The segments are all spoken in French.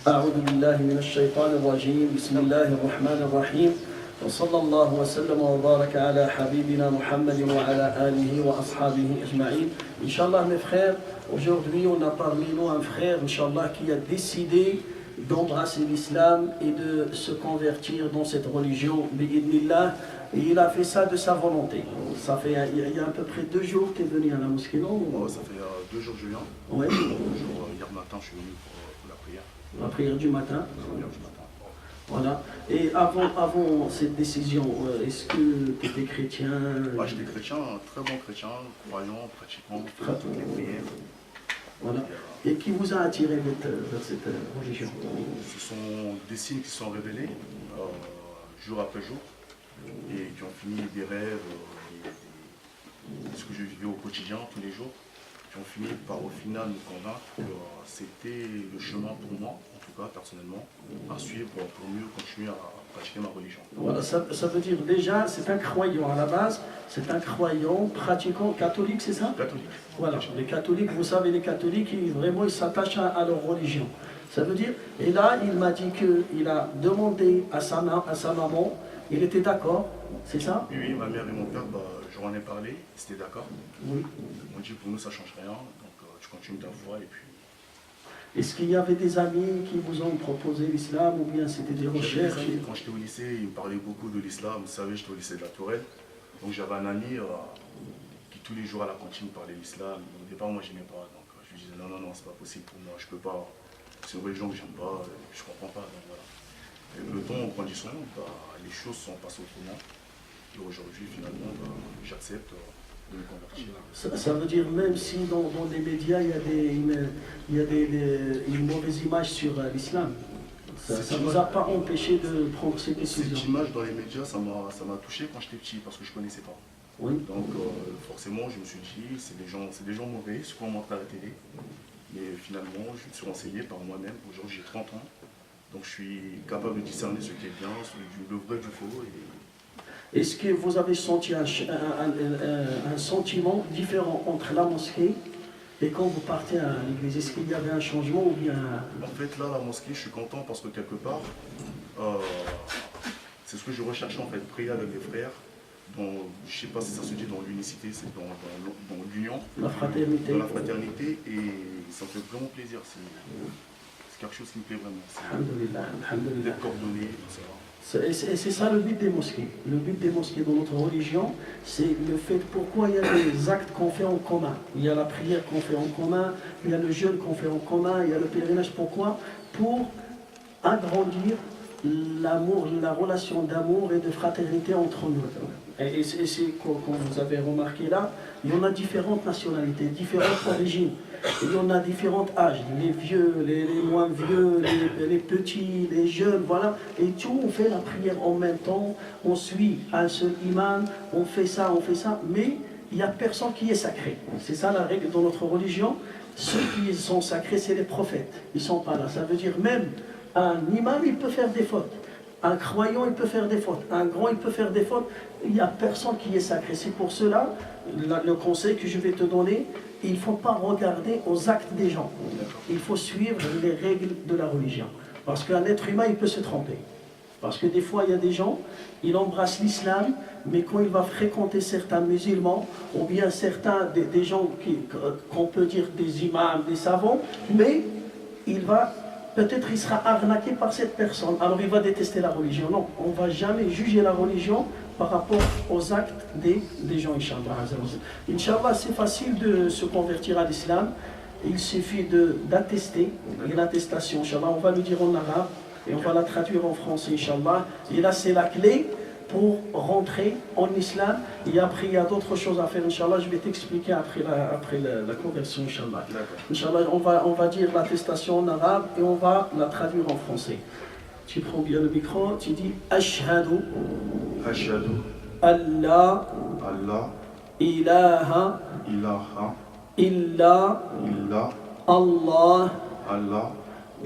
أعوذ بالله من الشيطان الرجيم بسم الله الرحمن الرحيم وصلى الله وسلم وبارك على حبيبنا محمد وعلى آله وأصحابه أجمعين. Inch'Allah mes frères, aujourd'hui on a parmi nous un frère, Inch'Allah, qui a décidé d'embrasser l'islam et de se convertir dans cette religion, bi'idnillah, et il a fait ça de sa volonté. Ça fait, il y a à peu près 2 jours qu'il est venu à la mosquée, non? Ça fait 2 jours, Julien. Ouais. Hier matin, je suis venu pour la prière. La prière du matin. Voilà. Et avant cette décision, est-ce que tu étais chrétien? J'étais chrétien, un très bon chrétien, croyant, pratiquant, toutes les prières. Voilà. Et qui vous a attiré vers cette religion? Ce sont des signes qui sont révélés jour après jour et qui ont fini des rêves, ce que je vivais au quotidien tous les jours, qui ont fini par au final me convaincre que c'était le chemin pour moi, en tout cas personnellement, à suivre pour mieux continuer à pratiquer ma religion. Voilà, ça veut dire déjà, c'est un croyant à la base, c'est un croyant pratiquant catholique, c'est ça? Catholique. Voilà, les catholiques, vous savez, les catholiques, ils s'attachent à leur religion. Ça veut dire, et là, il m'a dit qu'il a demandé à sa maman, il était d'accord, c'est ça? Oui, ma mère et mon père, je leur en ai parlé, c'était d'accord. Oui. Ils m'ont dit pour nous ça ne change rien, donc tu continues ta foi et puis... Est-ce qu'il y avait des amis qui vous ont proposé l'islam ou bien c'était des recherches? Quand j'étais au lycée, ils me parlaient beaucoup de l'islam. Vous savez, j'étais au lycée de la Tourelle. Donc j'avais un ami qui tous les jours à la cantine parlait l'islam. Au départ, moi, je n'aimais pas. Donc je lui disais non, c'est pas possible pour moi, je peux pas. C'est une religion que j'aime pas, je comprends pas. Donc voilà. Et le temps, en grandissant, les choses sont passées autrement. Et aujourd'hui, finalement, j'accepte de me convertir. Ça veut dire même si dans les médias, il y a une mauvaise image sur l'islam. Ça ne vous a pas empêché de prendre ces décisions? Cette image dans les médias, ça m'a touché quand j'étais petit parce que je ne connaissais pas. Oui. Donc forcément, je me suis dit, c'est des gens mauvais, ce qu'on montre à la télé. Mais finalement, je me suis renseigné par moi-même. Aujourd'hui, j'ai 30 ans. Donc je suis capable de discerner ce qui est bien, le vrai du faux. Est-ce que vous avez senti un sentiment différent entre la mosquée et quand vous partez à l'église? Est-ce qu'il y avait un changement ou bien... En fait, là, la mosquée, je suis content parce que quelque part, c'est ce que je recherchais en fait, prier avec des frères. Je ne sais pas si ça se dit dans l'unicité, c'est dans l'union. La fraternité. Dans la fraternité, et ça me fait vraiment plaisir. C'est quelque chose qui me plaît vraiment. Alhamdulillah. D'être coordonné, etc. Et c'est ça le but des mosquées. Le but des mosquées dans notre religion, c'est le fait pourquoi il y a des actes qu'on fait en commun. Il y a la prière qu'on fait en commun, il y a le jeûne qu'on fait en commun, il y a le pèlerinage. Pourquoi? Pour agrandir l'amour, la relation d'amour et de fraternité entre nous. Et c'est comme vous avez remarqué là, il y en a différentes nationalités, différentes origines. Il y en a différents âges, les vieux, les moins vieux, les petits, les jeunes, voilà. Et tout, on fait la prière en même temps, on suit un seul imam, on fait ça, mais il n'y a personne qui est sacré. C'est ça la règle dans notre religion. Ceux qui sont sacrés, c'est les prophètes. Ils ne sont pas là. Ça veut dire même un imam, il peut faire des fautes. Un croyant, il peut faire des fautes. Un grand, il peut faire des fautes. Il n'y a personne qui est sacré. C'est pour cela, le conseil que je vais te donner, il ne faut pas regarder aux actes des gens. Il faut suivre les règles de la religion. Parce qu'un être humain, il peut se tromper. Parce que des fois, il y a des gens, ils embrassent l'islam, mais quand il va fréquenter certains musulmans, ou bien certains des gens qu'on peut dire des imams, des savants, mais peut-être il sera arnaqué par cette personne, alors il va détester la religion. Non, on ne va jamais juger la religion par rapport aux actes des gens, Inch'Allah. Inch'Allah, c'est facile de se convertir à l'islam. Il suffit d'attester, et l'attestation, Inch'Allah, on va le dire en arabe, et on va la traduire en français, Inch'Allah. Et là, c'est la clé pour rentrer en islam. Et après, il y a d'autres choses à faire, Inch'Allah. Je vais t'expliquer après la conversion, Inch'Allah. Inch'Allah, on va dire l'attestation en arabe et on va la traduire en français. Tu prends bien le micro, tu dis Ashhadu Allah ilaha illa Allah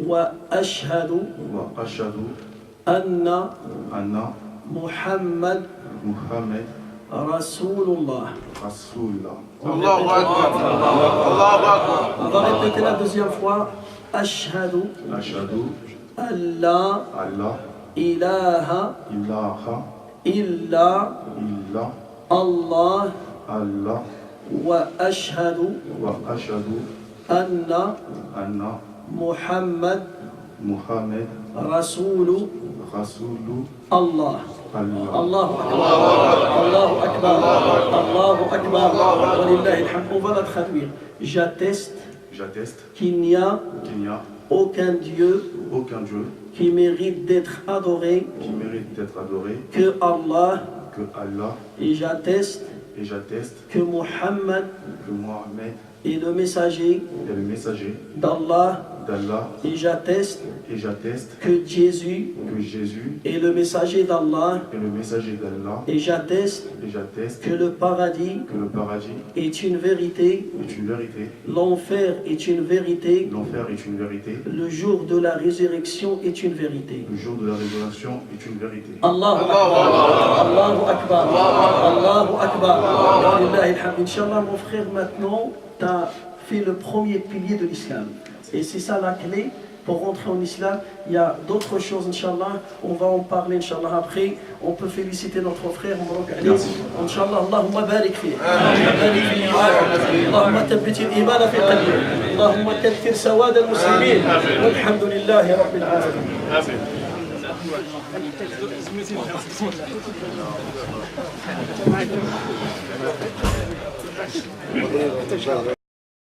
wa ashhadu anna Muhammad Rasulullah. Rasulullah. Allahu Akbar. Allahu Akbar. On va répéter la deuxième fois. Ashhadu Ashhadu an la Allah ilaha ilaha illa illa Allah Allah wa ashhadu wa ashhadu anna anna Muhammad Muhammad Rasulu Rasulu Allah. Allah. Allahu Akbar. Allahu Akbar. Allahu Akbar. Walillahi alhamd. On va la traduire. J'atteste J'atteste qu'il n'y a qu'il n'y a aucun Dieu aucun Dieu qui mérite d'être adoré qui mérite d'être adoré que Allah. que Allah, Et j'atteste et j'atteste que Muhammad que Mohammed est le messager est le messager d'Allah. d'Allah, Et j'atteste et j'atteste que Jésus que Jésus est le messager d'Allah. est le messager d'Allah, Et j'atteste et j'atteste que le paradis que le paradis est une vérité, est une vérité, l'enfer est une vérité, l'enfer est une vérité, le jour de la résurrection est une vérité. le jour de la résurrection est une vérité. Allahu Akbar, Allahu Akbar, Allahu Akbar. Walillahi alhamd. Inch'Allah, mon frère, maintenant, tu as fait le premier pilier de l'islam. Et c'est ça la clé pour rentrer en islam. Il y a d'autres choses, Inch'Allah. On va en parler, Inch'Allah. Après, on peut féliciter notre frère. Inch'Allah, Allahumma barik fi. Allahumma thabbit al-iman fi qalbi. Allahumma kaththir sawad al-muslimin. Walhamdulillahi rabbil alamin. Amin.